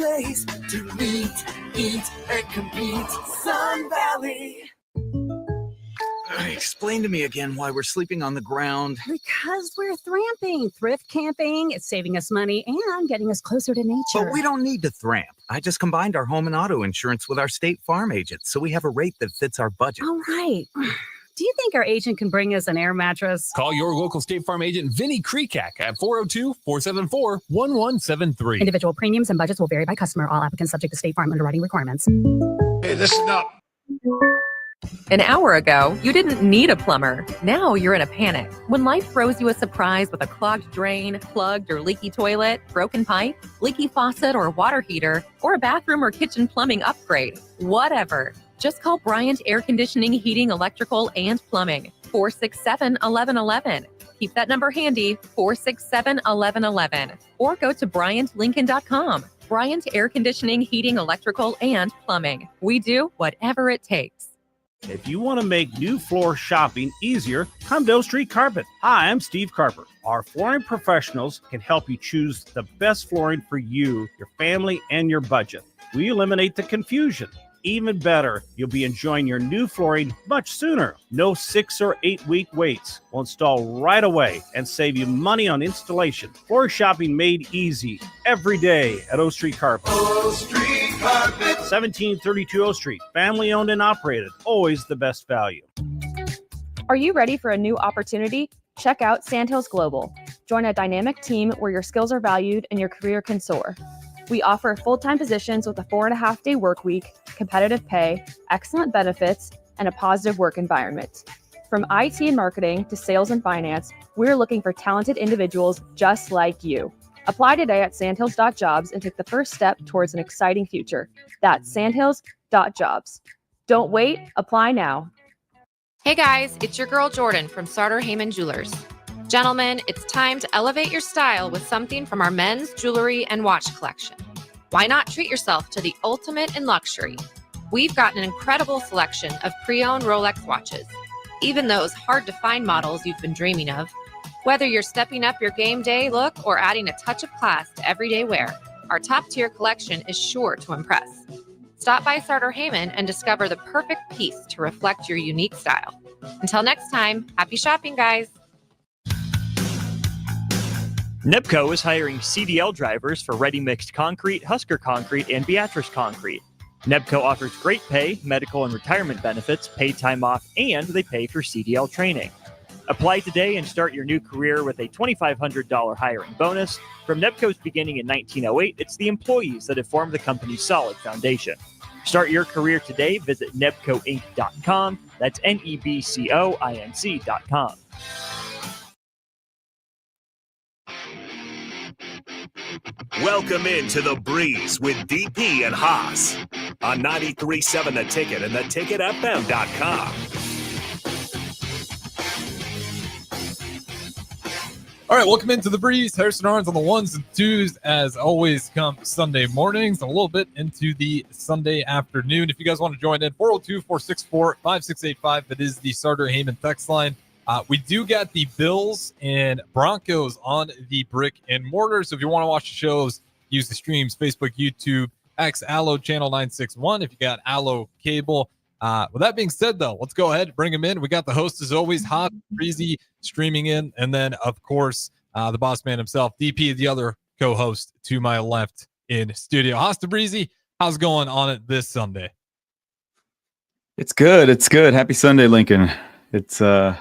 place to meet, eat, and compete. Sun Valley. Explain to me again why we're sleeping on the ground. Because we're thramping. Thrift camping. It's saving us money and getting us closer to nature. But we don't need to thramp. I just combined our home and auto insurance with our State Farm agent, so we have a rate that fits our budget. All right. Do you think our agent can bring us an air mattress? Call your local State Farm agent, Vinny Krekak, at 402-474-1173. Individual premiums and budgets will vary by customer. All applicants subject to State Farm underwriting requirements. Hey, listen up. An hour ago, you didn't need a plumber. Now you're in a panic. When life throws you a surprise with a clogged drain, plugged or leaky toilet, broken pipe, leaky faucet or water heater, or a bathroom or kitchen plumbing upgrade, whatever. Just call Bryant Air Conditioning, Heating, Electrical, and Plumbing, 467-1111. Keep that number handy, 467-1111. Or go to BryantLincoln.com. Bryant Air Conditioning, Heating, Electrical, and Plumbing. We do whatever it takes. If you want to make new floor shopping easier, come to O Street Carpet. Hi, I'm Steve Carper. Our flooring professionals can help you choose the best flooring for you, your family, and your budget. We eliminate the confusion. Even better, you'll be enjoying your new flooring much sooner. No 6 or 8 week waits. We'll install right away and save you money on installation. Floor shopping made easy every day at O Street Carpet. O Street Carpet. 1732 O Street. Family owned and operated. Always the best value. Are you ready for a new opportunity? Check out Sandhills Global. Join a dynamic team where your skills are valued and your career can soar. We offer full-time positions with a 4.5-day work week, competitive pay, excellent benefits, and a positive work environment. From IT and marketing to sales and finance, we're looking for talented individuals just like you. Apply today at sandhills.jobs and take the first step towards an exciting future. That's sandhills.jobs. Don't wait, apply now. Hey guys, it's your girl Jordan from Sartor Heyman Jewelers. Gentlemen, it's time to elevate your style with something from our men's jewelry and watch collection. Why not treat yourself to the ultimate in luxury? We've got an incredible selection of pre-owned Rolex watches, even those hard-to-find models you've been dreaming of. Whether you're stepping up your game day look or adding a touch of class to everyday wear, our top-tier collection is sure to impress. Stop by Sartor Heyman and discover the perfect piece to reflect your unique style. Until next time, happy shopping, guys. NEPCO is hiring CDL drivers for Ready Mixed Concrete, Husker Concrete, and Beatrice Concrete. NEPCO offers great pay, medical and retirement benefits, paid time off, and they pay for CDL training. Apply today and start your new career with a $2,500 hiring bonus. From NEPCO's beginning in 1908, it's the employees that have formed the company's solid foundation. Start your career today. Visit nebcoinc.com. That's NEBCOINC.com. Welcome into The Breeze with DP and Haas on 93.7 The Ticket and theticketfm.com. All right, welcome into The Breeze. Harrison Arns on the ones and twos, as always, come Sunday mornings, a little bit into the Sunday afternoon. If you guys want to join in, 402-464-5685. That is the Sartor Heyman text line. We do got the Bills and Broncos on the brick and mortar. So if you want to watch the shows, use the streams, Facebook, YouTube, X, Allo, Channel 961. If you got Allo cable. With that being said, though, let's go ahead and bring him in. We got the host, as always, Hot Breezy, streaming in. And then, of course, the boss man himself, DP, the other co-host to my left in studio. Hot Breezy, how's it going on it this Sunday? It's good. It's good. Happy Sunday, Lincoln. It's a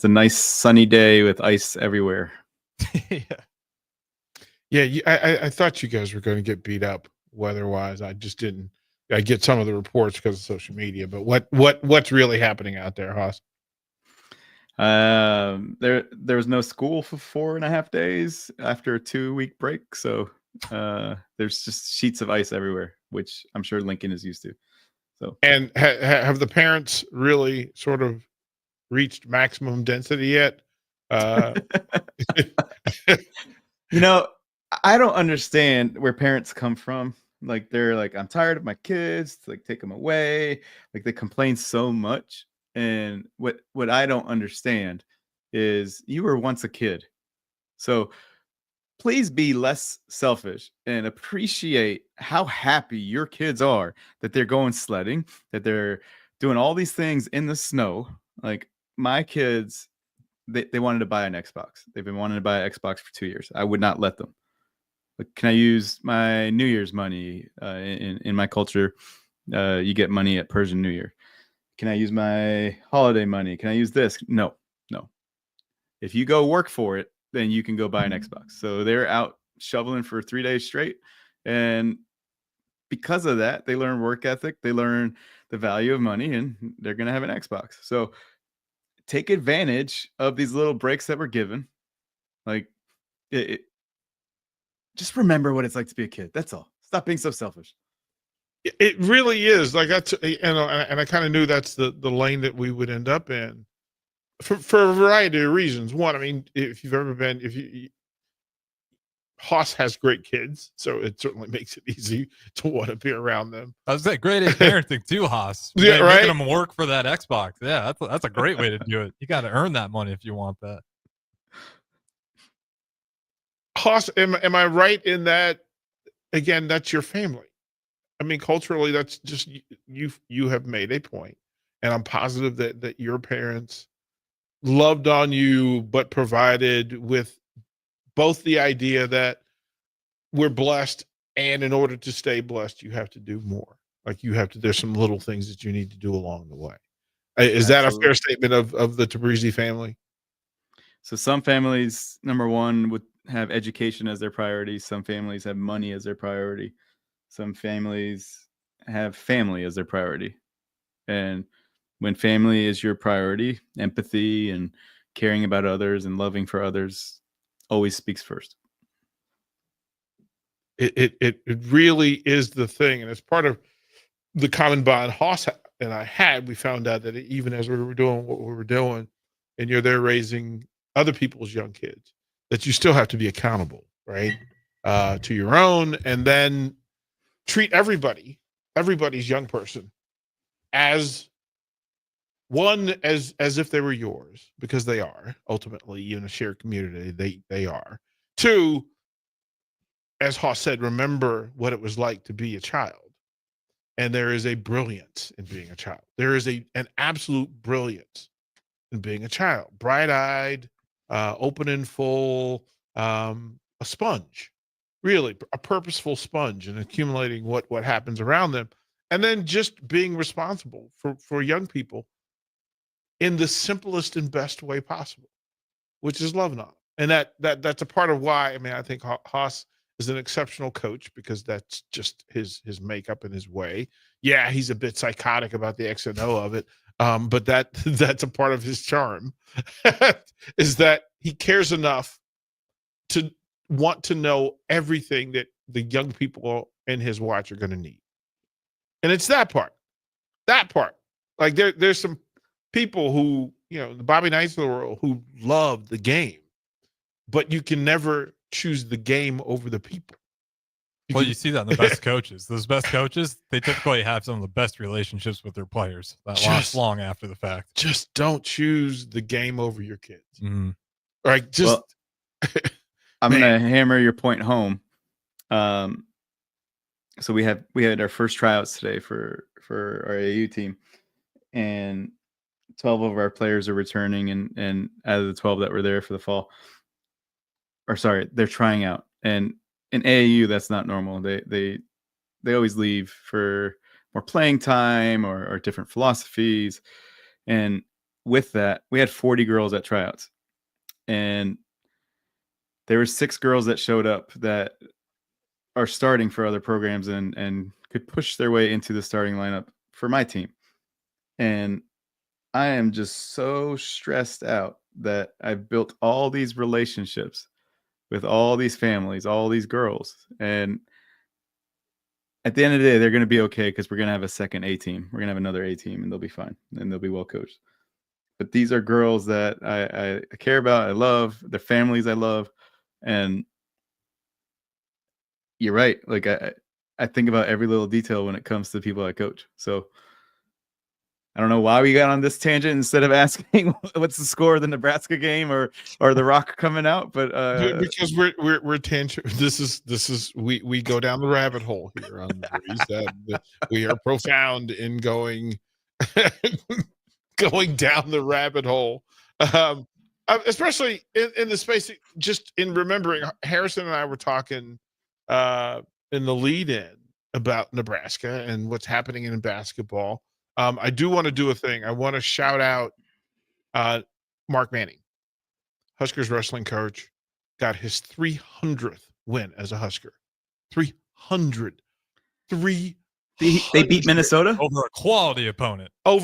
nice sunny day with ice everywhere. I thought you guys were going to get beat up weather-wise. I just didn't. I get some of the reports because of social media, but what's really happening out there, Haas? There was no school for 4.5 days after a 2-week break, so there's just sheets of ice everywhere, which I'm sure Lincoln is used to. So, and have the parents really sort of reached maximum density yet? You know, I don't understand where parents come from. Like, they're like, I'm tired of my kids, like, take them away. Like, they complain so much. And what I don't understand is you were once a kid. So please be less selfish and appreciate how happy your kids are that they're going sledding, that they're doing all these things in the snow. Like my kids, they wanted to buy an Xbox. They've been wanting to buy an Xbox for 2 years. I would not let them. Like, can I use my New Year's money? In my culture, you get money at Persian New Year. Can I use my holiday money? Can I use this? No. If you go work for it, then you can go buy an Xbox. So they're out shoveling for 3 days straight. And because of that, they learn work ethic. They learn the value of money, and they're going to have an Xbox. So take advantage of these little breaks that we're given. Like, just remember what it's like to be a kid. That's all. Stop being so selfish. It really is. Like that's, and I kind of knew that's the lane that we would end up in for a variety of reasons. One, I mean, if you've ever been, Haas has great kids, so it certainly makes it easy to want to be around them. I was saying, great age parenting too, Haas. Yeah, right. Making them work for that Xbox. Yeah, that's a great way to do it. You got to earn that money if you want that. Haas, am I right in that? Again, that's your family. I mean, culturally, that's just you have made a point, and I'm positive that your parents loved on you, but provided with both the idea that we're blessed, and in order to stay blessed, you have to do more. Like there's some little things that you need to do along the way. Is that a fair statement of the Tabrizi family? So some families, number one, would have education as their priority. Some families have money as their priority. Some families have family as their priority. And when family is your priority, empathy and caring about others and loving for others always speaks first. It really is the thing, and it's part of the common bond Haas and I had. We found out that even as we were doing what we were doing, and you're there raising other people's young kids, that you still have to be accountable, right, to your own, and then treat everybody's young person as if they were yours, because they are ultimately in a shared community. They are. Two, as Haas said, remember what it was like to be a child. And there is a brilliance in being a child. There is an absolute brilliance in being a child. Bright-eyed, open and full, a sponge, really, a purposeful sponge, and accumulating what happens around them. And then just being responsible for young people in the simplest and best way possible, which is loving on them. And that's a part of why, I mean, I think Haas is an exceptional coach, because that's just his makeup and his way. Yeah, he's a bit psychotic about the X and O of it, but that's a part of his charm, is that he cares enough to want to know everything that the young people in his watch are going to need. And it's that part. Like there's some people who, the Bobby Knights of the world, who love the game, but you can never choose the game over the people. You see that in the best coaches. Those best coaches, they typically have some of the best relationships with their players that last long after the fact. Just don't choose the game over your kids. Mm-hmm. Right? Just I'm gonna hammer your point home. So we had our first tryouts today for our AAU team, and 12 of our players are returning, and out of the 12 that were there for the fall, or sorry, they're trying out. And in AAU, that's not normal. They always leave for more playing time or different philosophies. And with that, we had 40 girls at tryouts, and there were 6 girls that showed up that are starting for other programs and could push their way into the starting lineup for my team. And I am just so stressed out that I've built all these relationships with all these families, all these girls. And at the end of the day, they're going to be okay, because we're going to have a second A team. We're going to have another A team, and they'll be fine, and they'll be well coached. But these are girls that I care about, I love, their families I love. And you're right. Like I think about every little detail when it comes to people I coach. So I don't know why we got on this tangent instead of asking what's the score of the Nebraska game or the Rock coming out, but because we're tangent. This is we go down the rabbit hole here on the Breeze. We are profound in going down the rabbit hole, especially in the space. Just in remembering, Harrison and I were talking in the lead-in about Nebraska and what's happening in basketball. I do want to do a thing. I want to shout out Mark Manning, Huskers wrestling coach, got his 300th win as a Husker. 300. They beat Minnesota over a quality opponent. So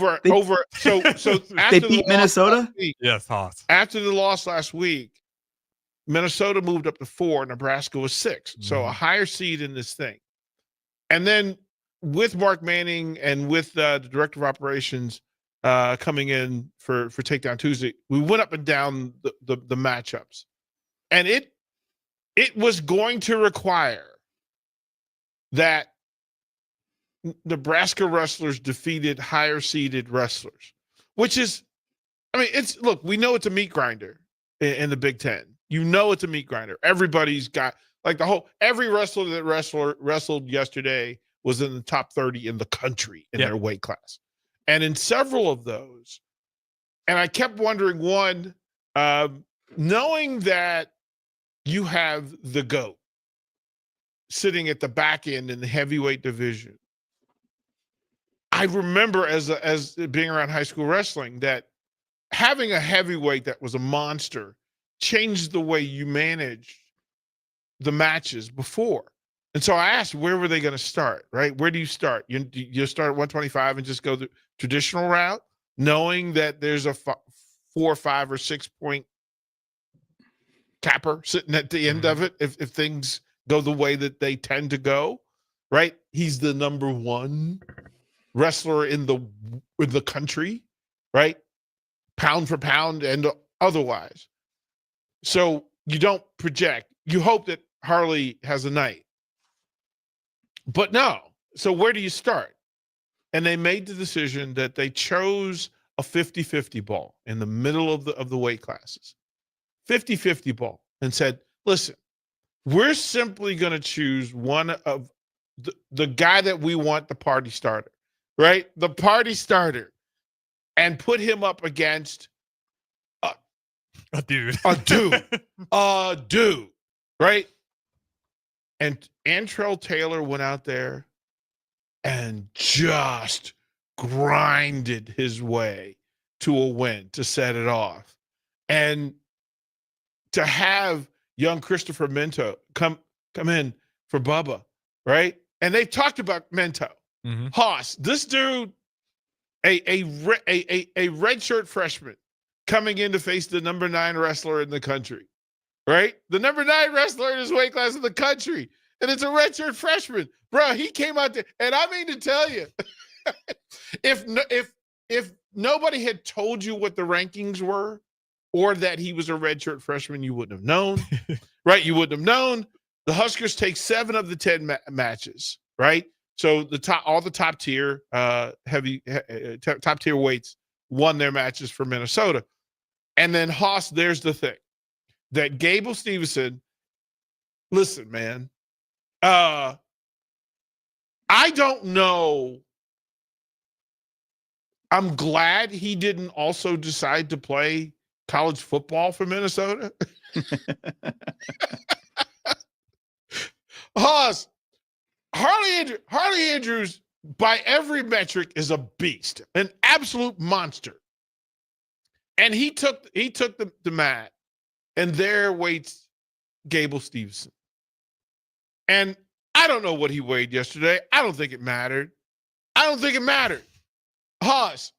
they beat Minnesota. Yes, Haas. After the loss last week, Minnesota moved up to 4. Nebraska was 6. So a higher seed in this thing. And then with Mark Manning and with the director of operations coming in for Takedown Tuesday, we went up and down the matchups, and it was going to require that Nebraska wrestlers defeated higher seeded wrestlers, which is, I mean, we know it's a meat grinder in the Big Ten. You know it's a meat grinder. Everybody's got every wrestler that wrestled yesterday was in the top 30 in the country in their weight class. And in several of those, and I kept wondering, one, knowing that you have the GOAT sitting at the back end in the heavyweight division, I remember as being around high school wrestling that having a heavyweight that was a monster changed the way you managed the matches before. And so I asked, where were they going to start, right? Where do you start? You start at 125 and just go the traditional route, knowing that there's a 4 or 5 or 6 point capper sitting at the end of it if things go the way that they tend to go, right? He's the number 1 wrestler in the country, right? Pound for pound and otherwise. So you don't project. You hope that Harley has a night. But no. So where do you start? And they made the decision that they chose a 50-50 ball in the middle of the weight classes. 50-50 ball, and said, listen, we're simply going to choose one of the guy that we want the party starter, right? The party starter, and put him up against a dude, right? And Antrell Taylor went out there and just grinded his way to a win to set it off. And to have young Christopher Minto come in for Bubba, right? And they talked about Minto. Haas, this dude, a redshirt freshman coming in to face the number 9 wrestler in the country, right? The number 9 wrestler in his weight class in the country. And it's a redshirt freshman. Bro, he came out there. And I mean to tell you, if nobody had told you what the rankings were or that he was a redshirt freshman, you wouldn't have known, right? You wouldn't have known. The Huskers take 7 of the 10 matches, right? So all the top tier top tier weights won their matches for Minnesota. And then Haas, there's the thing that Gable Stevenson, listen, man, I don't know. I'm glad he didn't also decide to play college football for Minnesota. Haas, Harley Andrews, by every metric, is a beast, an absolute monster. And he took the mat, and there waits Gable Stevenson. And I don't know what he weighed yesterday. I don't think it mattered. Haas,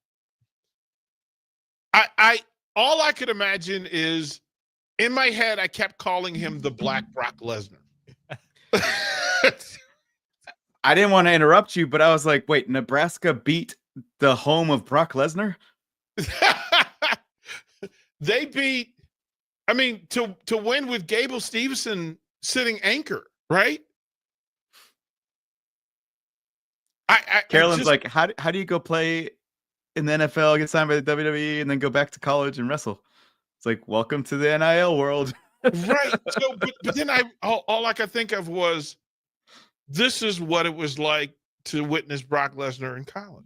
all I could imagine is, in my head, I kept calling him the Black Brock Lesnar. I didn't want to interrupt you, but I was like, wait, Nebraska beat the home of Brock Lesnar? They beat, I mean, to win with Gable Stevenson sitting anchor, right? Carolyn's like, how do you go play in the NFL, get signed by the WWE, and then go back to college and wrestle. It's like, welcome to the NIL world. Right. So, but then all I could think of was, this is what it was like to witness Brock Lesnar in college.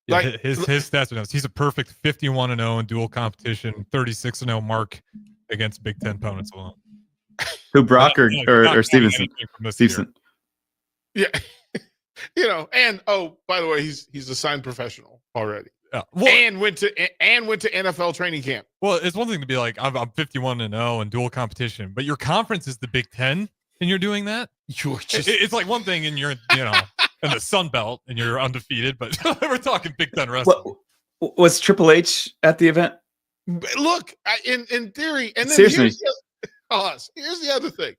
Yeah, like his stats are nuts. He's a perfect 51-0 in dual competition, 36-0 mark against Big Ten opponents alone. Who, Brock or Stevenson? Stevenson. Yeah. And by the way, he's a signed professional already. Well, and went to NFL training camp. Well, it's one thing to be like, I'm 51-0 in dual competition, but your conference is the Big Ten, and you're doing that. It's like one thing, and you're in the Sun Belt, and you're undefeated. But we're talking Big Ten wrestling. Was Triple H at the event? Look, in theory, and then seriously, here's the other thing.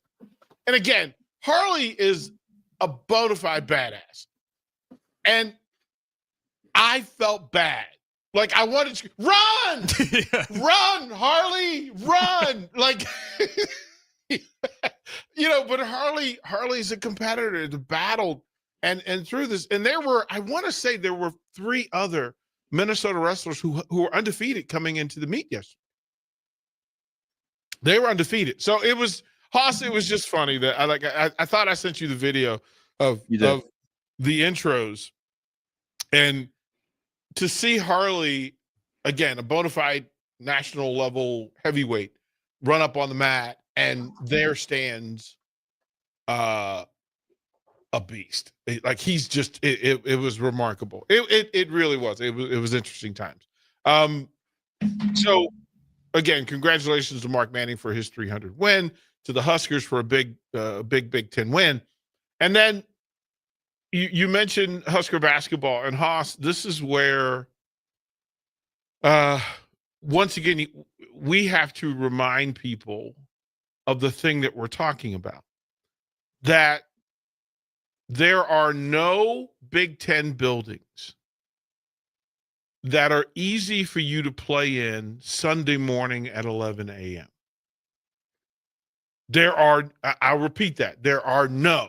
And again, Harley is a bona fide badass, and I felt bad. Like, I wanted to run, run, Harley, run. Like, but Harley's a competitor that battled and through this. And I want to say there were 3 other Minnesota wrestlers who were undefeated coming into the meet yesterday. They were undefeated. So it was, Haas, it was just funny that I thought I sent you the video of the intros, and to see Harley, again, a bona fide national level heavyweight, run up on the mat, and there stands a beast. Like, he's just, it was remarkable. It really was. It was interesting times. So again, congratulations to Mark Manning for his 300 win, to the Huskers for a big Big Ten win. And then you mentioned Husker basketball, and Haas, this is where, once again, we have to remind people of the thing that we're talking about, that there are no Big Ten buildings that are easy for you to play in Sunday morning at 11 a.m. I'll repeat that, there are no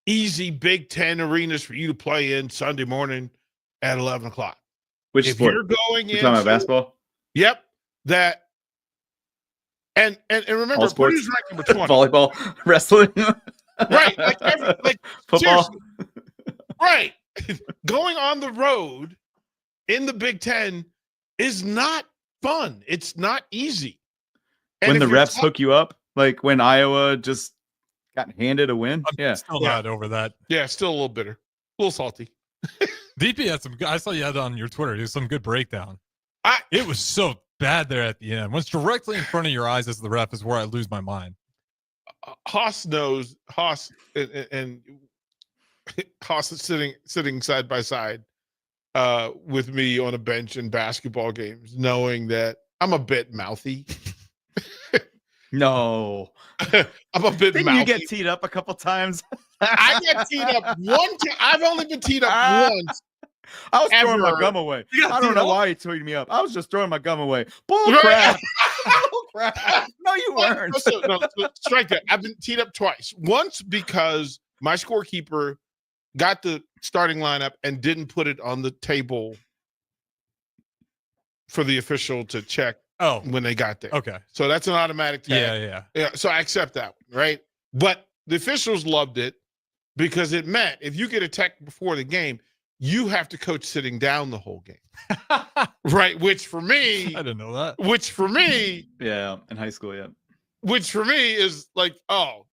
easy Big Ten arenas for you to play in Sunday morning at 11 o'clock. Which if sport? You're going in, talking about basketball? Yep. That and remember, Purdue's ranked number 20. Volleyball, wrestling, right? Like football, right? Going on the road in the Big Ten is not fun. It's not easy. And when the refs hook you up, like when Iowa just got handed a win. I'm still not over that. Yeah, still a little bitter, a little salty. DP had some. I saw you had on your Twitter. There's some good breakdown. It was so bad there at the end. When it's directly in front of your eyes as the ref is where I lose my mind. Haas knows. And Haas is sitting side by side with me on a bench in basketball games, knowing that I'm a bit mouthy. No, I'm a bit Didn't mouthy. you get teed up a couple times? I get teed up one time. I've only been teed up once. I was throwing my Ever. gum away. I don't know why he tweeted me up. I was just throwing my gum away. Bull Right. crap. Bull crap. No, you weren't. No, strike that. I've been teed up twice. Once because my scorekeeper got the starting lineup and didn't put it on the table for the official to check when they got there. Okay. So that's an automatic tag. Yeah. So I accept that one, right? But the officials loved it because it meant if you get a tech before the game, you have to coach sitting down the whole game. Right. Which for me, I didn't know that. Which for me, yeah, in high school, yeah. Which for me is like, oh,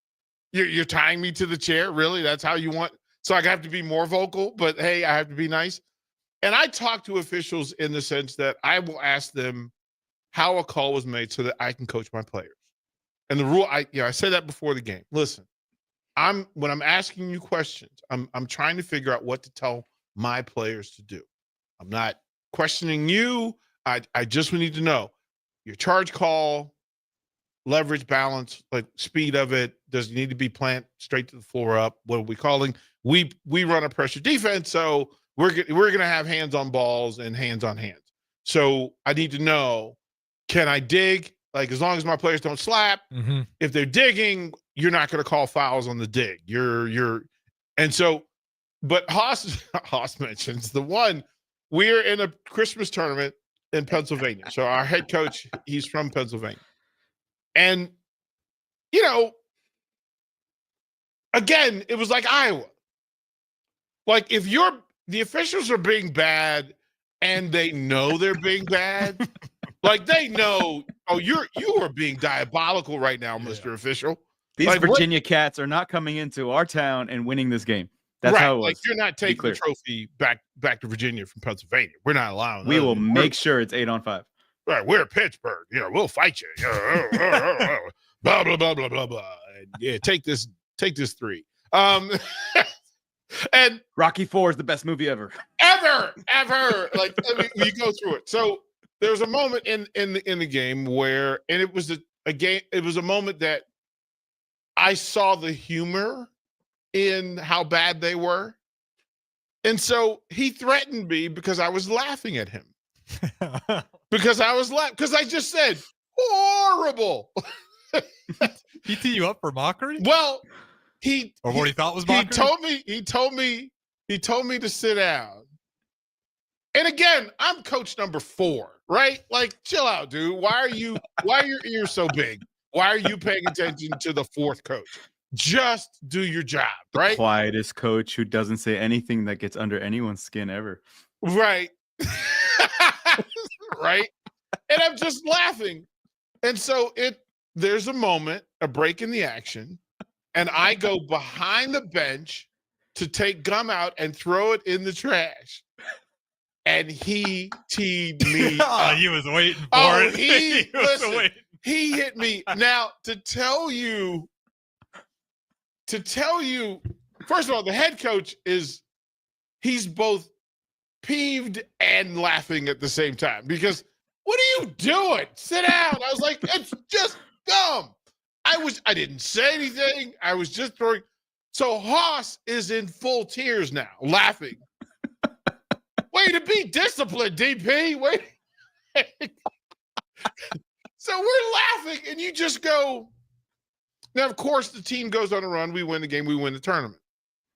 you're tying me to the chair? Really? That's how you want? So I have to be more vocal, but hey, I have to be nice. And I talk to officials in the sense that I will ask them how a call was made so that I can coach my players. And the rule, I say that before the game. Listen, when I'm asking you questions, I'm trying to figure out what to tell my players to do. I'm not questioning you. I just need to know your charge call, leverage, balance, like speed of it. Does it need to be plant straight to the floor up? What are we calling? We run a pressure defense, so we're gonna have hands on balls and hands on hands. So I need to know, can I dig? Like, as long as my players don't slap, if they're digging, you're not gonna call fouls on the dig. And so But Haas mentions the one. We're in a Christmas tournament in Pennsylvania. So our head coach, he's from Pennsylvania. And, you know, again, it was like Iowa. Like if the officials are being bad and they know they're being bad, like they know, you are being diabolical right now, Mr. Official. These like, Virginia Cats are not coming into our town and winning this game. That's right, how it was. Like you're not taking the trophy back to Virginia from Pennsylvania. We're not allowing. We will make sure it's 8-on-5. Right, we're Pittsburgh. You know, we'll fight you. Blah blah blah blah blah blah. And yeah, take this 3. And Rocky IV is the best movie ever. Ever. Like I mean, you go through it. So there was a moment in the game where, and it was a game. It was a moment that I saw the humor in how bad they were. And so he threatened me because I was laughing at him. Because I just said, horrible. He teed you up for mockery? Well, what he thought was mockery? He told me to sit down. And again, I'm coach number 4, right? Like, chill out, dude. Why are your ears so big? Why are you paying attention to the 4th coach? Just do your job, right? The quietest coach who doesn't say anything that gets under anyone's skin ever. Right. Right. And I'm just laughing. And so there's a moment, a break in the action, and I go behind the bench to take gum out and throw it in the trash. And he teed me up. He was waiting for it. He hit me. Now, to tell you, first of all, the head coach he's both peeved and laughing at the same time because what are you doing? Sit down. I was like, it's just gum. I didn't say anything. I was just throwing. So Haas is in full tears now, laughing. Way to be disciplined, DP. Wait. So we're laughing, and you just go. Now, of course, the team goes on a run. We win the game. We win the tournament.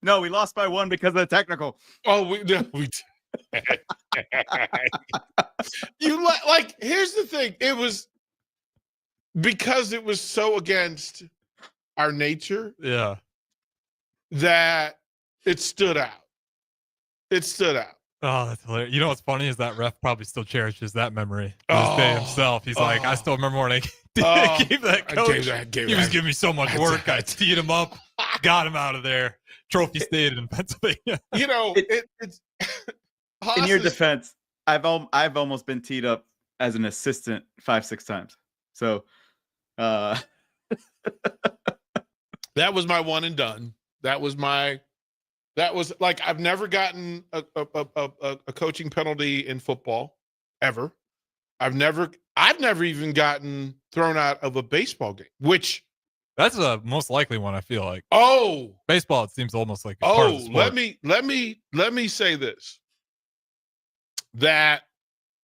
No, we lost by 1 because of the technical. Oh, we here's the thing. It was because it was so against our nature. Yeah. That it stood out. Oh, that's hilarious. You know what's funny is that ref probably still cherishes that memory to this day himself. He's like, I still remember when I gave that coach. He was giving me so much work. I teed him up, got him out of there. Trophy stayed in Pennsylvania. You know, it's in your defense, I've almost been teed up as an assistant 5-6 times. So that was my one and done. That was like I've never gotten a coaching penalty in football ever. I've never even gotten thrown out of a baseball game, which that's the most likely one. I feel like. Oh, baseball. It seems almost like. Part of the sport. let me say this. That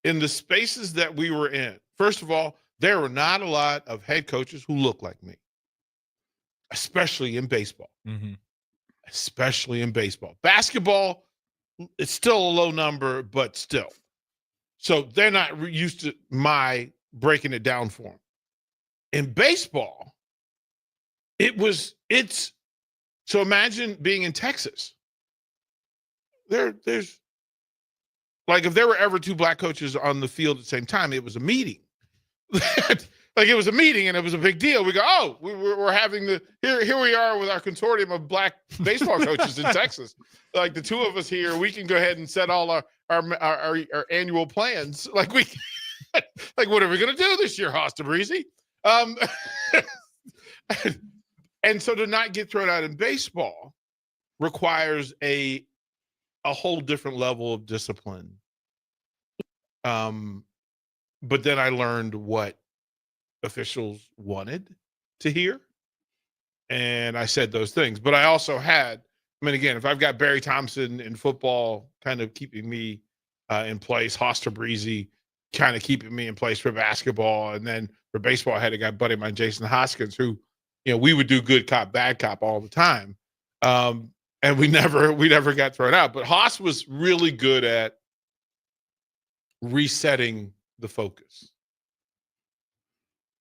in the spaces that we were in, first of all, there were not a lot of head coaches who look like me, especially in baseball. Mm-hmm. Especially in baseball. Basketball, it's still a low number, but still. So they're not used to my breaking it down for them. In baseball, so imagine being in Texas. There's like if there were ever 2 black coaches on the field at the same time, it was a meeting. Like it was a meeting and it was a big deal. We go, we're having here we are with our consortium of black baseball coaches in Texas. Like the 2 of us here, we can go ahead and set all our annual plans. Like like what are we going to do this year, Haas Tabrizi? And so to not get thrown out in baseball requires a whole different level of discipline. But then I learned what officials wanted to hear. And I said those things. But I also again, if I've got Barry Thompson in football kind of keeping me in place, Haas Tabrizi kind of keeping me in place for basketball. And then for baseball, I had a guy, buddy of mine, Jason Hoskins, who, we would do good cop, bad cop all the time. and we never got thrown out. But Haas was really good at resetting the focus.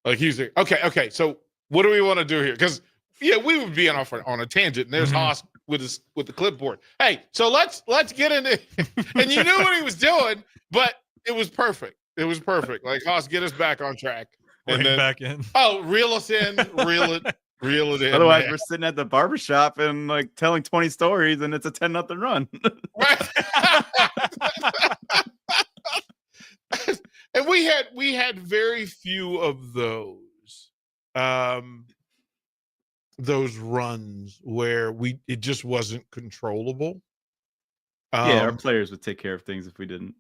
Like he's like, okay, so what do we want to do here? Because we would be off on a tangent, and there's Haas with the clipboard. Hey, so let's get into and you knew what he was doing, but it was perfect. It was perfect. Like Haas, get us back on track. And then back in. Oh, reel us in, reel it in. Otherwise, man. we're sitting at the barbershop and like telling 20 stories, and it's a 10-0 run. Right. And we had very few of those runs where it just wasn't controllable. Our players would take care of things if we didn't.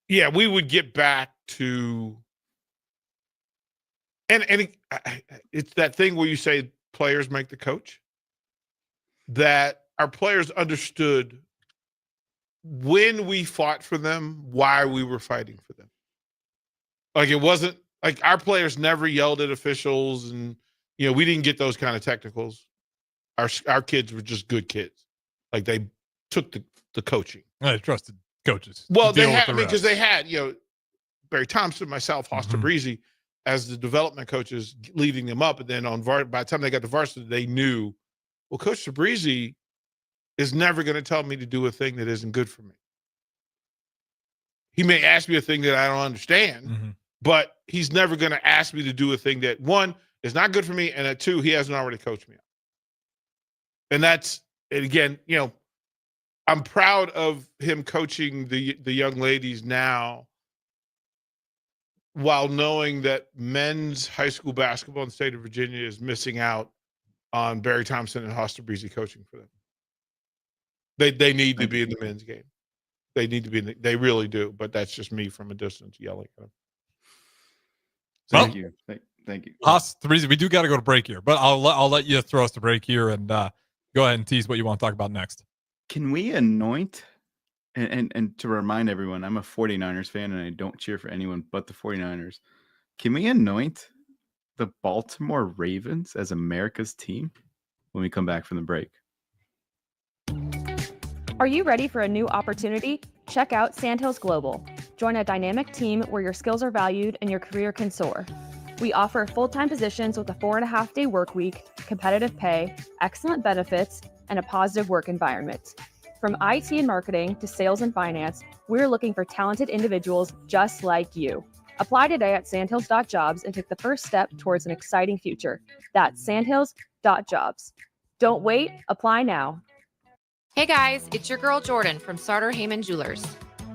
Yeah, we would get back to, and it's that thing where you say players make the coach. That our players understood when we fought for them, why we were fighting for them. Like it wasn't like our players never yelled at officials, and we didn't get those kind of technicals. Our kids were just good kids. Like they took the coaching. I trusted coaches. Well, they had because they had Barry Thompson, myself, Haas Tabrizi as the development coaches leading them up, and then by the time they got to varsity, they knew, well, Coach Tabrizi is never going to tell me to do a thing that isn't good for me. He may ask me a thing that I don't understand, but he's never going to ask me to do a thing that, one, is not good for me, and that, two, he hasn't already coached me on. And that's, and again, I'm proud of him coaching the young ladies now while knowing that men's high school basketball in the state of Virginia is missing out on Barry Thompson and Haas Tabrizi coaching for them. They need to be in the men's game. They need to be they really do, but that's just me from a distance yelling at them. Thank you. Thank you. Haas, Tabrizi, we do got to go to break here, but I'll let you throw us to break here and go ahead and tease what you want to talk about next. Can we anoint, and to remind everyone, I'm a 49ers fan and I don't cheer for anyone but the 49ers. Can we anoint the Baltimore Ravens as America's team when we come back from the break? Are you ready for a new opportunity? Check out Sandhills Global. Join a dynamic team where your skills are valued and your career can soar. We offer full-time positions with a 4.5-day work week, competitive pay, excellent benefits, and a positive work environment. From IT and marketing to sales and finance, we're looking for talented individuals just like you. Apply today at sandhills.jobs and take the first step towards an exciting future. That's sandhills.jobs. Don't wait, apply now. Hey guys, it's your girl Jordan from Sartor Heyman Jewelers.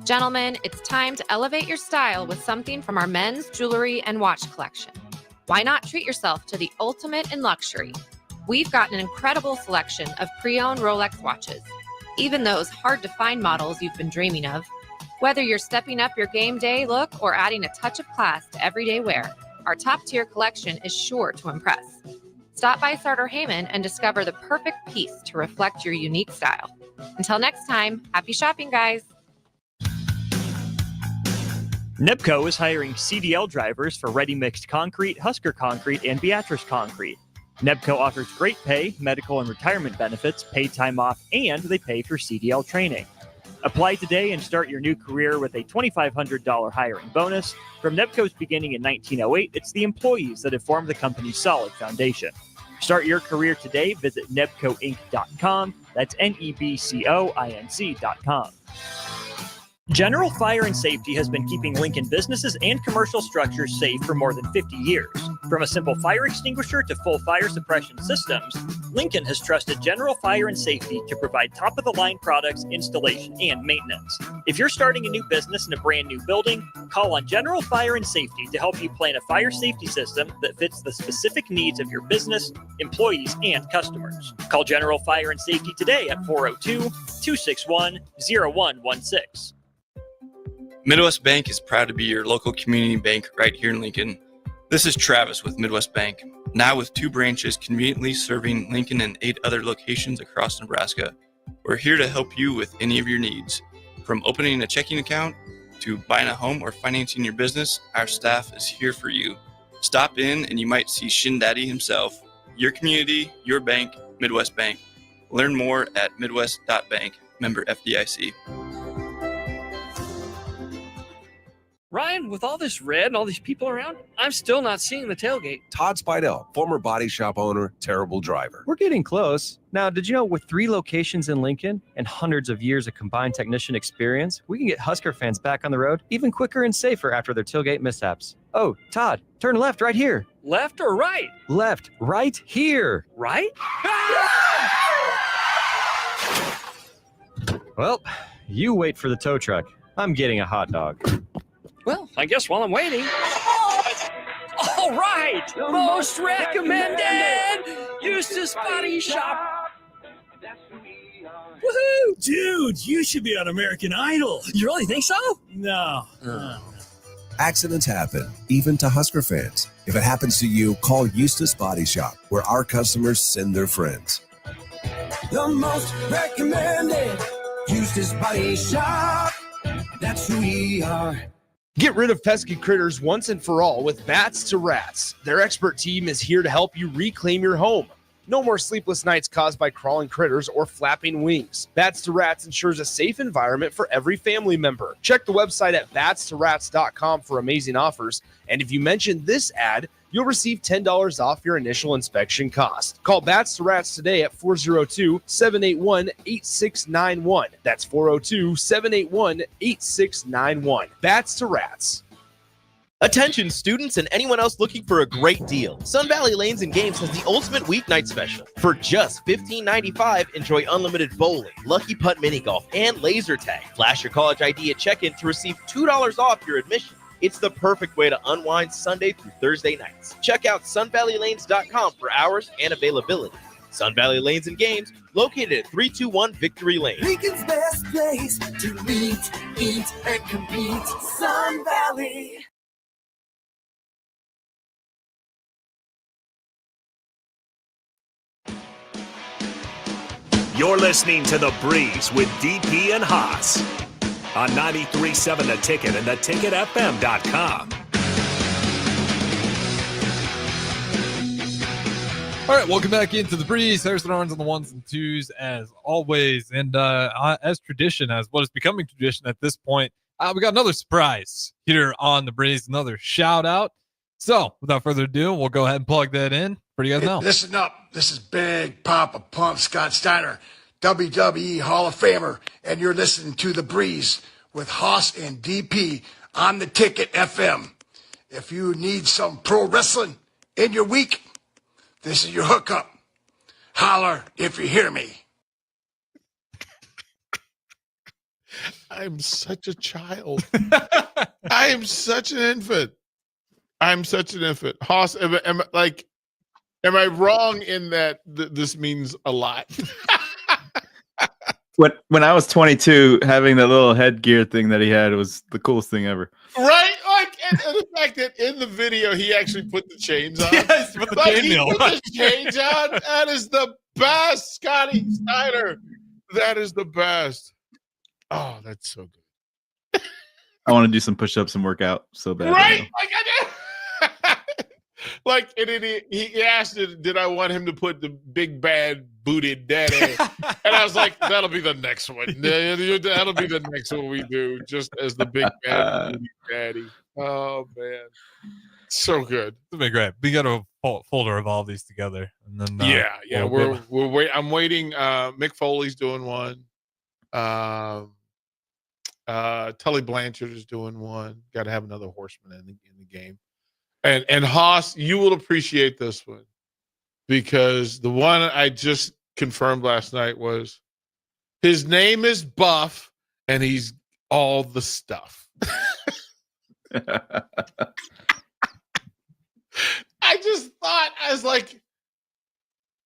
Gentlemen, it's time to elevate your style with something from our men's jewelry and watch collection. Why not treat yourself to the ultimate in luxury? We've got an incredible selection of pre-owned Rolex watches, even those hard-to-find models you've been dreaming of. Whether you're stepping up your game day look or adding a touch of class to everyday wear, our top-tier collection is sure to impress. Stop by Sartor Heyman and discover the perfect piece to reflect your unique style. Until next time, happy shopping, guys. NEPCO is hiring CDL drivers for ready mixed concrete, Husker concrete, and Beatrice concrete. NEPCO offers great pay, medical and retirement benefits, paid time off, and they pay for CDL training. Apply today and start your new career with a $2,500 hiring bonus. From NEPCO's beginning in 1908, it's the employees that have formed the company's solid foundation. Start your career today. Visit nebcoinc.com. That's NEBCOINC.com. General Fire and Safety has been keeping Lincoln businesses and commercial structures safe for more than 50 years. From a simple fire extinguisher to full fire suppression systems, Lincoln has trusted General Fire and Safety to provide top-of-the-line products, installation, and maintenance. If you're starting a new business in a brand new building, call on General Fire and Safety to help you plan a fire safety system that fits the specific needs of your business, employees, and customers. Call General Fire and Safety today at 402-261-0116. Midwest Bank is proud to be your local community bank right here in Lincoln. This is Travis with Midwest Bank, now with 2 branches conveniently serving Lincoln and 8 other locations across Nebraska. We're here to help you with any of your needs. From opening a checking account to buying a home or financing your business, our staff is here for you. Stop in and you might see Shin Daddy himself. Your community, your bank, Midwest Bank. Learn more at midwest.bank. Member FDIC. Ryan, with all this red and all these people around, I'm still not seeing the tailgate. Todd Spidell, former body shop owner, terrible driver. We're getting close. Now, did you know with 3 locations in Lincoln and hundreds of years of combined technician experience, we can get Husker fans back on the road even quicker and safer after their tailgate mishaps? Oh, Todd, turn left right here. Left or right? Left, right here. Right? Well, you wait for the tow truck. I'm getting a hot dog. Well, I guess while I'm waiting. All right, most recommended Eustace Body Shop. Woohoo! Dude, you should be on American Idol. You really think so? No. Accidents happen, even to Husker fans. If it happens to you, call Eustace Body Shop, where our customers send their friends. The most recommended Eustace Body Shop. That's who we are. Get rid of pesky critters once and for all with Bats to Rats. Their expert team is here to help you reclaim your home. No more sleepless nights caused by crawling critters or flapping wings. Bats to Rats ensures a safe environment for every family member. Check the website at batstorats.com for amazing offers. And if you mention this ad, you'll receive $10 off your initial inspection cost. Call Bats to Rats today at 402-781-8691. That's 402-781-8691. Bats to Rats. Attention students and anyone else looking for a great deal. Sun Valley Lanes and Games has the ultimate weeknight special. For just $15.95, enjoy unlimited bowling, lucky putt mini golf, and laser tag. Flash your college ID at check-in to receive $2 off your admission. It's the perfect way to unwind Sunday through Thursday nights. Check out sunvalleylanes.com for hours and availability. Sun Valley Lanes and Games, located at 321 Victory Lane. Lincoln's best place to meet, eat, and compete. Sun Valley. You're listening to The Breeze with DP and Haas on 93.7 The Ticket and theticketfm.com. All right, welcome back into The Breeze. Harrison Arns on the ones and twos as always. And as tradition, as what is becoming tradition at this point, we got another surprise here on The Breeze, another shout out. So without further ado, we'll go ahead and plug that in for you guys now. Listen up. This is Big Papa Pump Scott Steiner, WWE Hall of Famer, and you're listening to The Breeze with Haas and DP on the Ticket FM. If you need some pro wrestling in your week, this is your hookup. Holler if you hear me. I'm such a child. I am such an infant. I'm such an infant. Haas, am I wrong in that this means a lot? When I was 22, having that little headgear thing that he had was the coolest thing ever. Right? Like, and the fact that in the video he actually put the chains on. Yes, put the chainmail on. Put the chains on. That is the best, Scotty Snyder. That is the best. Oh, that's so good. I want to do some push-ups and work out so bad. Right? Like, and he asked, did I want him to put the big bad booted daddy? And I was like, that'll be the next one. That'll be the next one we do, just as the big bad booted daddy. Oh, man. So good. It's been great. We got a folder of all these together. And then yeah. We're I'm waiting. Mick Foley's doing one. Tully Blanchard is doing one. Got to have another horseman in the game. And Haas, you will appreciate this one because the one I just confirmed last night was his name is Buff and he's all the stuff. I just thought, I was like,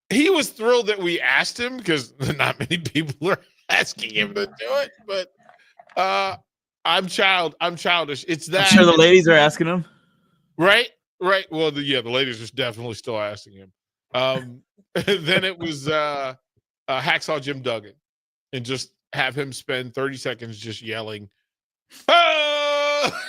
he was thrilled that we asked him because not many people are asking him to do it, but I'm childish. It's that. I'm sure the ladies are asking him. Right. Well, the ladies are definitely still asking him. Then it was Hacksaw Jim Duggan, and just have him spend 30 seconds just yelling. Oh!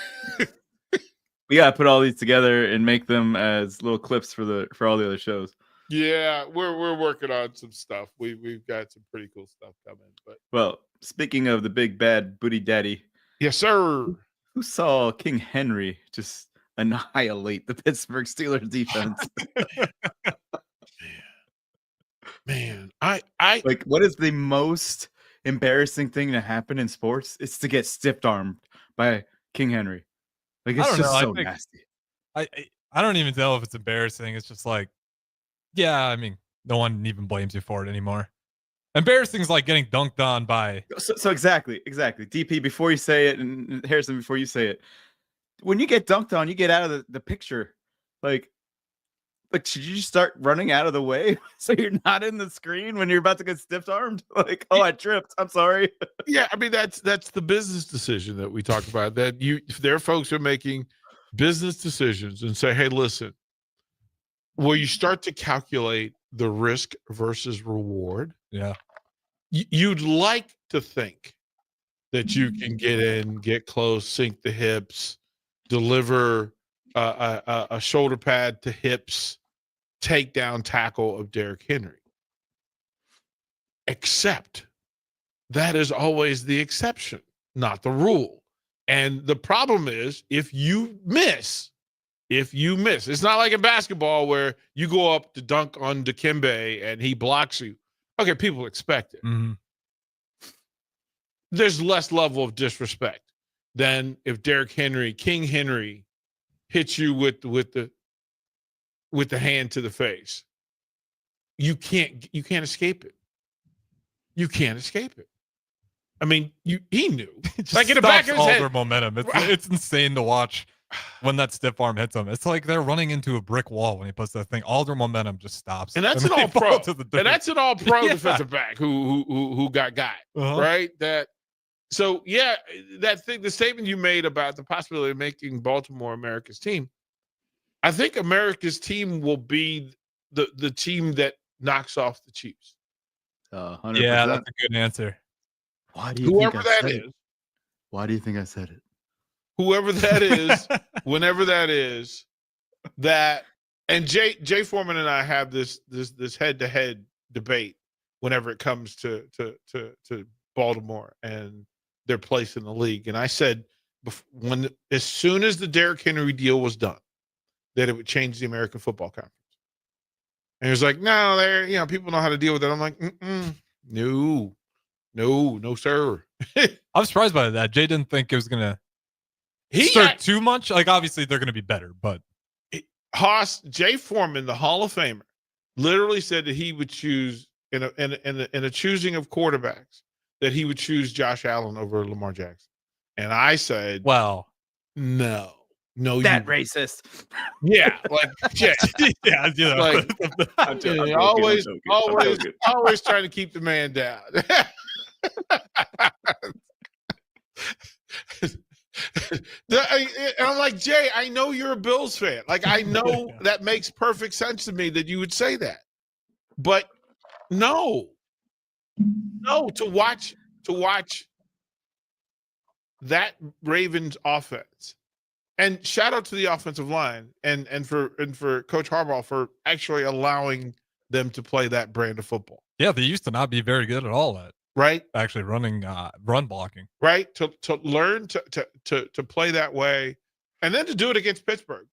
We gotta put all these together and make them as little clips for all the other shows. Yeah, we're working on some stuff. We've got some pretty cool stuff coming. But Well, speaking of the big bad booty daddy, yes, sir. Who saw King Henry just annihilate the Pittsburgh Steelers defense? Man, I like, what is the most embarrassing thing to happen in sports? It's to get stiff armed by King Henry. Like, I it's don't just know. so I think nasty. I don't even know if it's embarrassing. It's just like, yeah, I mean, no one even blames you for it anymore. Embarrassing is like getting dunked on by. So exactly. DP, before you say it, and Harrison, before you say it, when you get dunked on, you get out of the picture. Like, should you just start running out of the way so you're not in the screen when you're about to get stiff armed? Like, oh, I tripped. I'm sorry. Yeah, I mean that's the business decision that we talked about. That if their folks are making business decisions and say, hey, listen, where you start to calculate the risk versus reward. Yeah. You'd like to think that you can get in, get close, sink the hips, deliver a shoulder pad to hips, takedown tackle of Derrick Henry. Except that is always the exception, not the rule. And the problem is if you miss, it's not like in basketball where you go up to dunk on Dikembe and he blocks you. Okay, people expect it. Mm-hmm. There's less level of disrespect than if Derrick Henry, King Henry, hits you with the hand to the face. You can't escape it. You can't escape it. I mean, he knew. Like in the back of his head. Their momentum. It's insane to watch when that stiff arm hits them. It's like they're running into a brick wall when he puts that thing. All their momentum just stops. And that's an all pro. And that's an all pro defensive back who got right? That the statement you made about the possibility of making Baltimore America's team. I think America's team will be the team that knocks off the Chiefs. 100%. Yeah, that's a good answer. Why do you Whoever think that is. Why do you think I said it? Whoever that is, whenever that is, and Jay Foreman and I have this head-to-head debate whenever it comes to Baltimore and their place in the league. And I said as soon as the Derrick Henry deal was done, that it would change the American Football Conference. And he was like, no, people know how to deal with it. I'm like, no, sir. I'm surprised by that. Jay didn't think it was gonna start too much. Like, obviously they're gonna be better, but Jay Foreman, the Hall of Famer, literally said that he would choose in a choosing of quarterbacks that he would choose Josh Allen over Lamar Jackson. And I said, well, no, that racist. Yeah, like Jay. Yeah, like I'm joking, always trying to keep the man down. And I'm like, Jay, I know you're a Bills fan. Like, I know that makes perfect sense to me that you would say that. But no, to watch that Ravens offense. And shout out to the offensive line and for Coach Harbaugh for actually allowing them to play that brand of football. Yeah, they used to not be very good at all at actually running run blocking. Right? To learn to play that way and then to do it against Pittsburgh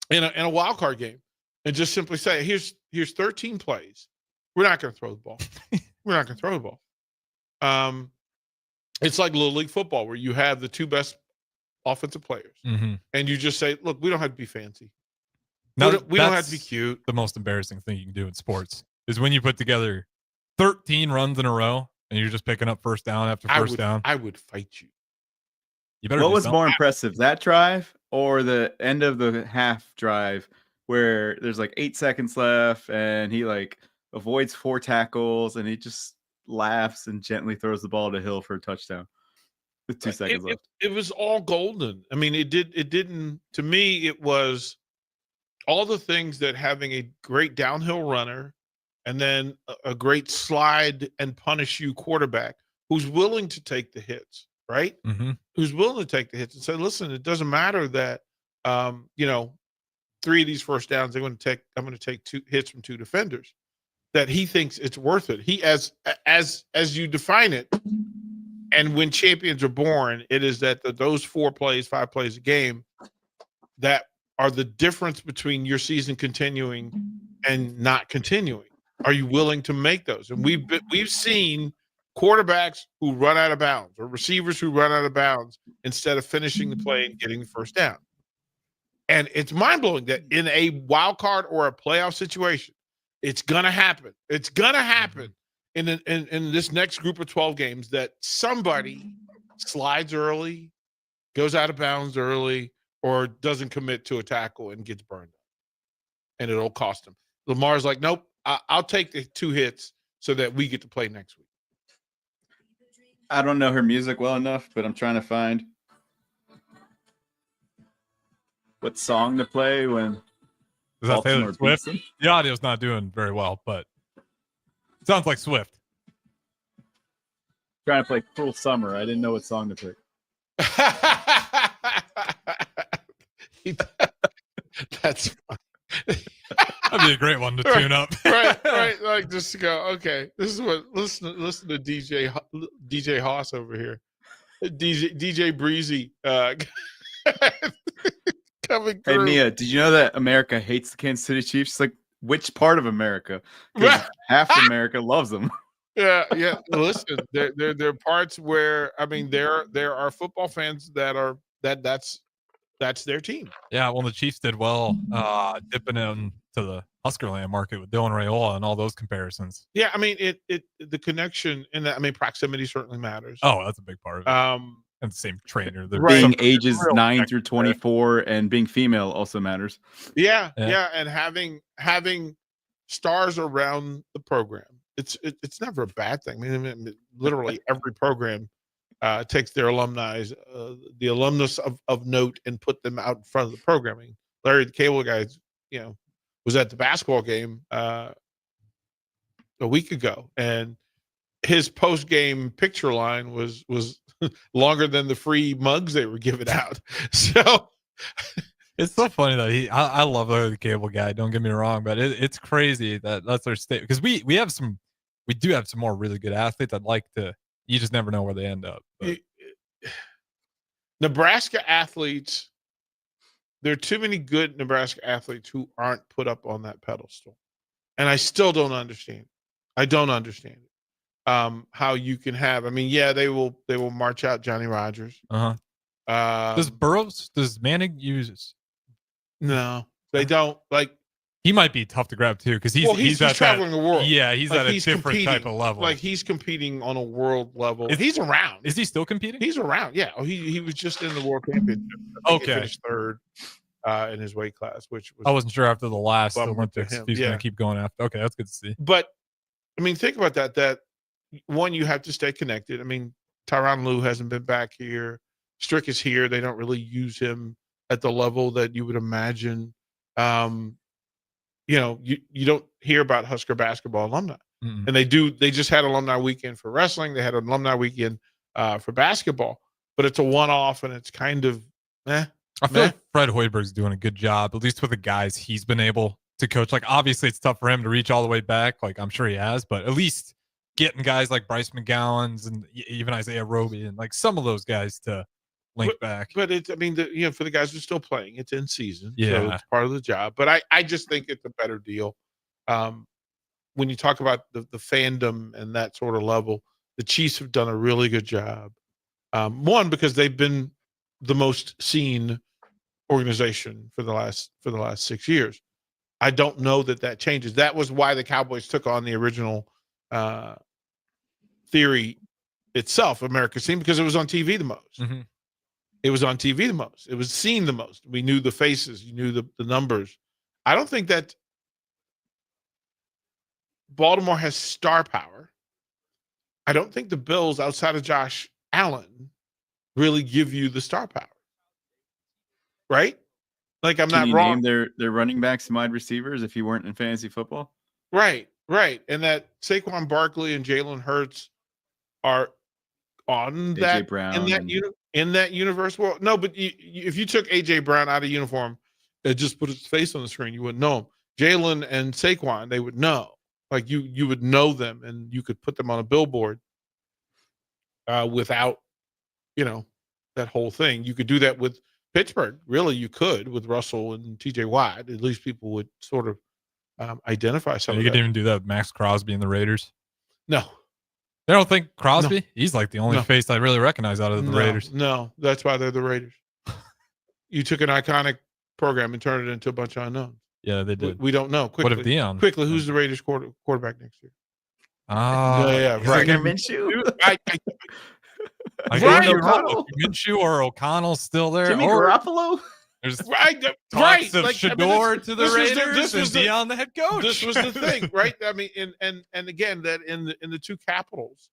in a wild card game and just simply say, here's 13 plays. We're not going to throw the ball. We're not going to throw the ball. It's like Little League football where you have the two best offensive players, and you just say, look, we don't have to be fancy. We don't have to be cute. The most embarrassing thing you can do in sports is when you put together 13 runs in a row and you're just picking up first down after first down. I would fight you. You better. What was more impressive, that drive or the end of the half drive where there's like 8 seconds left and he like avoids 4 tackles and he just laughs and gently throws the ball to Hill for a touchdown? With 2 seconds left. It was all golden. I mean, it didn't, to me, it was all the things that having a great downhill runner and then a great slide and punish you quarterback who's willing to take the hits, right? Who's willing to take the hits and say, listen, it doesn't matter that, 3 of these first downs, I'm going to take 2 hits from 2 defenders. That he thinks it's worth it. He as you define it, and when champions are born, it is that those 4 plays, 5 plays a game that are the difference between your season continuing and not continuing. Are you willing to make those? And we've seen quarterbacks who run out of bounds or receivers who run out of bounds instead of finishing the play and getting the first down. And it's mind-blowing that in a wild card or a playoff situation, it's gonna happen. It's gonna happen in this next group of 12 games that somebody slides early, goes out of bounds early, or doesn't commit to a tackle and gets burned up. And it'll cost him. Lamar's like, nope, I'll take the 2 hits so that we get to play next week. I don't know her music well enough, but I'm trying to find what song to play when Is that Taylor Baltimore Swift? beats them. The audio's not doing very well, but it sounds like Swift. Trying to play Cruel Summer. I didn't know what song to pick. That's fun. That'd be a great one to tune up. right. Like just to go, okay, this is what listen to DJ Haas over here. DJ Breezy coming through. Hey Mia, did you know that America hates the Kansas City Chiefs? Like, which part of America? 'Cause half America loves them. Yeah. Listen, there are parts where there are football fans that's their team. Yeah, well, the Chiefs did well dipping into the Huskerland market with Dylan Raiola and all those comparisons. Yeah, the connection and proximity certainly matters. Oh, that's a big part of it. And the same trainer. Being ages 9 through 24 and being female also matters. Yeah, and having stars around the program. It's never a bad thing. Literally every program takes their alumni, the alumnus of note, and put them out in front of the programming. Larry, the cable guy, was at the basketball game a week ago, and his post-game picture line was longer than the free mugs they were giving out. So it's so funny that I love Larry the cable guy. Don't get me wrong, but it's crazy that's our state, because we do have some more really good athletes. You just never know where they end up. But. Nebraska athletes, there are too many good Nebraska athletes who aren't put up on that pedestal. And I still don't understand. I don't understand it. How you can have, they will march out Johnny Rodgers. Does Manning use? No, they don't. Like, he might be tough to grab too, because he's traveling the world. Yeah, he's at a different type of level. Like, he's competing on a world level. He's around. Is he still competing? He's around. Yeah. He was just in the World Championship. He finished 3rd in his weight class, which was, I wasn't sure after the last Olympics if he's going to keep going after. Okay, that's good to see. But think about that. That one, you have to stay connected. Tyronn Lue hasn't been back here. Strick is here. They don't really use him at the level that you would imagine. You don't hear about Husker basketball alumni. Mm-hmm. And they just had alumni weekend for wrestling. They had an alumni weekend for basketball, but it's a one-off, and it's kind of I feel like Fred Hoiberg's doing a good job, at least with the guys he's been able to coach. Like, obviously it's tough for him to reach all the way back. Like, I'm sure he has, but at least getting guys like Bryce McGowan's and even Isaiah Roby and like some of those guys to link back. But it's, for the guys who are still playing, it's in season. Yeah. So it's part of the job. But I just think it's a better deal. When you talk about the fandom and that sort of level, the Chiefs have done a really good job. One, because they've been the most seen organization for the last 6 years. I don't know that changes. That was why the Cowboys took on the original theory itself, America's Team, because it was on TV the most. Mm-hmm. It was on TV the most. It was seen the most. We knew the faces. You knew the numbers. I don't think that Baltimore has star power. I don't think the Bills, outside of Josh Allen, really give you the star power. Right? Like, I'm Can not you wrong. name their running backs and wide receivers if you weren't in fantasy football? Right. And that Saquon Barkley and Jalen Hurts are on AJ that Brown in that universe. Well, no, but if you took AJ Brown out of uniform It just put its face on the screen. You wouldn't know him. Jalen and Saquon, they would know. Like you would know them, and you could put them on a billboard without, that whole thing. You could do that with Pittsburgh. Really, you could with Russell and T.J. Watt. At least people would sort of identify some You of could that. even do that with Max Crosby and the Raiders. No. They don't think Crosby? No. He's like the only No. face I really recognize out of the Raiders. No, that's why they're the Raiders. You took an iconic program and turned it into a bunch of unknowns. Yeah, they did. We don't know. Quickly, What if Dion? Quickly, who's the Raiders quarterback next year? Right. Minshew? I Right, don't know O'Connell? if Minshew or O'Connell's still there. Jimmy or Garoppolo? There's right, talks of like, Shador to the this was Raiders this was and Dion the head coach. This was the thing, right? I mean, and again, that in the two capitals,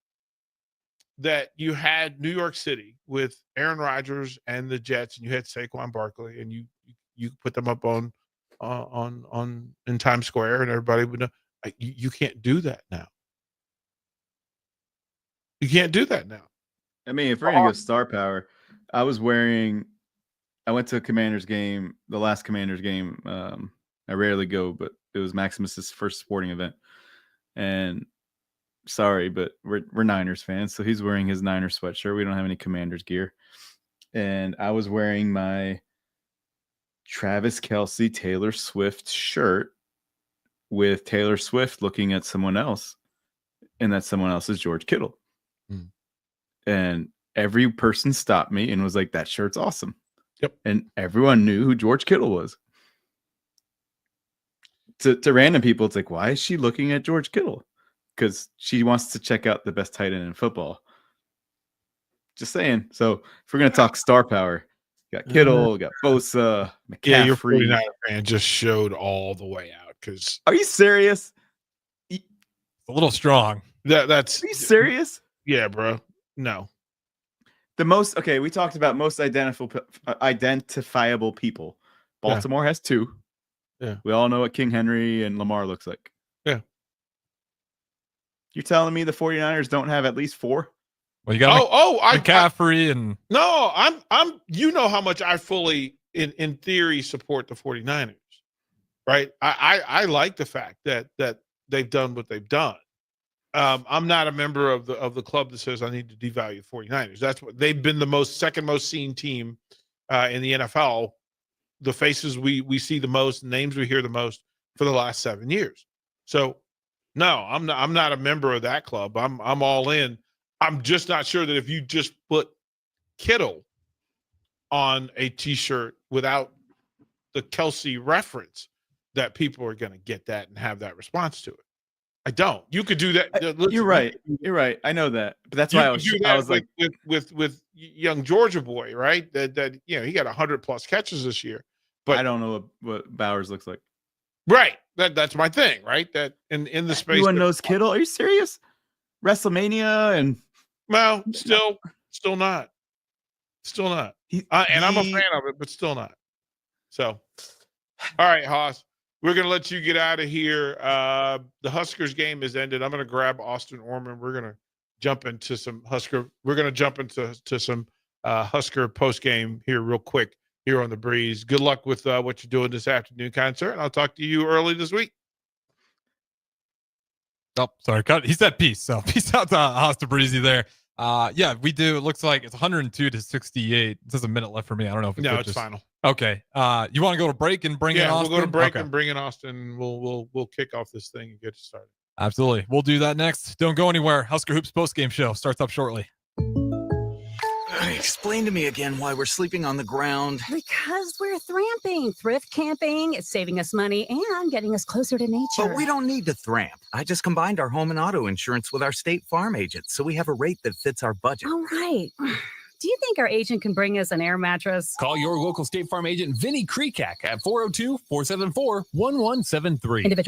that you had New York City with Aaron Rodgers and the Jets, and you had Saquon Barkley, and you put them up on in Times Square, and everybody would know. You can't do that now. You can't do that now. I mean, if we're gonna go star power, I went to a Commanders game, the last Commanders game. I rarely go, but it was Maximus's first sporting event. And sorry, but we're Niners fans, so he's wearing his Niners sweatshirt. We don't have any Commanders gear. And I was wearing my Travis Kelce Taylor Swift shirt with Taylor Swift looking at someone else, and that someone else is George Kittle. And every person stopped me and was like, that shirt's awesome. Yep. And everyone knew who George Kittle was. To random people, it's like, why is she looking at George Kittle? Because she wants to check out the best tight end in football. Just saying. So if we're going to talk star power, you got Kittle, you got Bosa, McCaffrey. Yeah, your 49er fan just showed all the way out. Because are you serious? A little strong. That's. Are you serious? Yeah, bro. No. We talked about most identifiable people. Baltimore has two. Yeah. We all know what King Henry and Lamar looks like. Yeah. You're telling me the 49ers don't have at least four? Well, you got McCaffrey and no, I'm you know how much I fully in theory support the 49ers. Right? I like the fact that they've done what they've done. I'm not a member of the club that says I need to devalue 49ers. That's what they've been the second most seen team in the NFL. The faces we see the most, names we hear the most for the last 7 years. So no, I'm not a member of that club. I'm all in. I'm just not sure that if you just put Kittle on a t-shirt without the Kelce reference, that people are going to get that and have that response to it. I don't. You could do that. You're right. You're right. I know that, but that's why I was like with young Georgia boy, right? That he got 100+ catches this year, but I don't know what Bowers looks like. Right. That's my thing, right? That in the space. Everyone knows Kittle. Are you serious? WrestleMania and still not. And I'm a fan of it, but still not. So, all right, Haas. We're going to let you get out of here. The Huskers game is ended. I'm going to grab Austin Orman. We're going to jump into some Husker. We're going to jump into some Husker post game here real quick here on the Breeze. Good luck with what you're doing this afternoon, kind sir. And I'll talk to you early this week. Oh, sorry. He said peace. So peace out to Haas Tabrizi there. Yeah, we do. It looks like it's 102-68. There's a minute left for me. I don't know if it's final. Okay. You want to go to break and bring in Austin? We'll go to break and bring in Austin. We'll kick off this thing and get it started. Absolutely. We'll do that next. Don't go anywhere. Husker Hoops postgame show starts up shortly. Explain to me again why we're sleeping on the ground. Because we're thramping. Thrift camping. It's saving us money and getting us closer to nature. But we don't need to thramp. I just combined our home and auto insurance with our State Farm agent, so we have a rate that fits our budget. All right. Do you think our agent can bring us an air mattress? Call your local State Farm agent, Vinny Krekak, at 402-474-1173. Individual